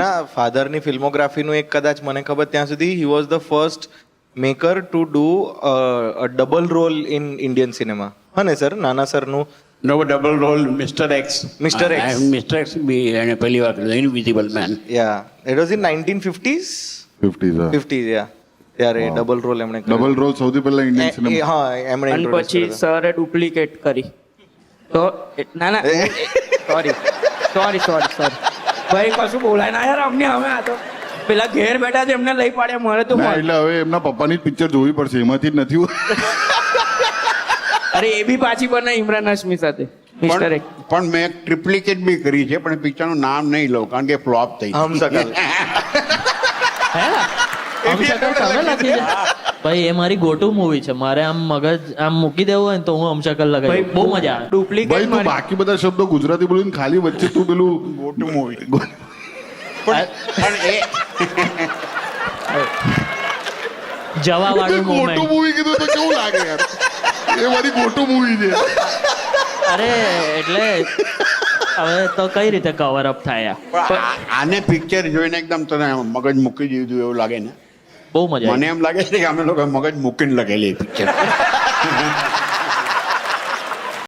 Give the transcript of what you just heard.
ના ફાધરની ફિલ્મોગ્રાફીનું એક કદાચ મને ખબર ત્યાં સુધી he was the first maker to do a double role in Indian cinema હા ને સર નાના સરનું નો double role mister X. Mr. X. Mister X બી એને પહેલી વાર કર્યું invisible man. Yeah it was in 1950s 50s યા ત્યારે ડબલ રોલ એમણે કર્યો. ડબલ રોલ સૌથી પહેલા ઇન્ડિયન સિનેમા. હા એમણે અને introduce પછી કર્યો. સરે ડુપ્લિકેટ કરી તો ના સોરી ભાઈ કશું બોલાય ના યાર અમને હવે આ તો પેલા ઘેર બેઠા છે એમને લઈ પાડ્યા મારે તો ના એટલે હવે એમના પપ્પાની જ પિક્ચર જોવી પડશે એમાંથી જ નથી. અરે એ બી પાછી બને ઇમરાન હાશમી સાથે મિસ્ટર એક પણ મેં એક ટ્રિપ્લિકેટ બી કરી છે પણ પિક્ચરનું નામ નહીં લઉં કારણ કે ફ્લોપ થઈ હમ શકલ ભાઈ એ મારી ગોટુ મૂવી છે મારે આમ મગજ આમ મૂકી દેવું હોય ને તો હું અમશકલ લગાવી બહુ મજા આવે ભાઈ ડુપ્લિકેટ તું બાકી બધા શબ્દો ગુજરાતી બોલીને ખાલી વચ્ચે તું પેલું ગોટુ મૂવી પણ એ જવા વાળું ગોટુ મોમેન્ટ મૂવી કીધું તો કેવું લાગે યાર એ મારી ગોટુ મૂવી છે. અરે એટલે હવે તો કઈ રીતે કવર અપ થાય પણ આને પિક્ચર જોઈને એકદમ તને મગજ મૂકી દીધું એવું લાગે ને બહુ મજા મને એમ લાગે છે કે અમે લોકો મગજ મૂકીને લખેલી પિક્ચર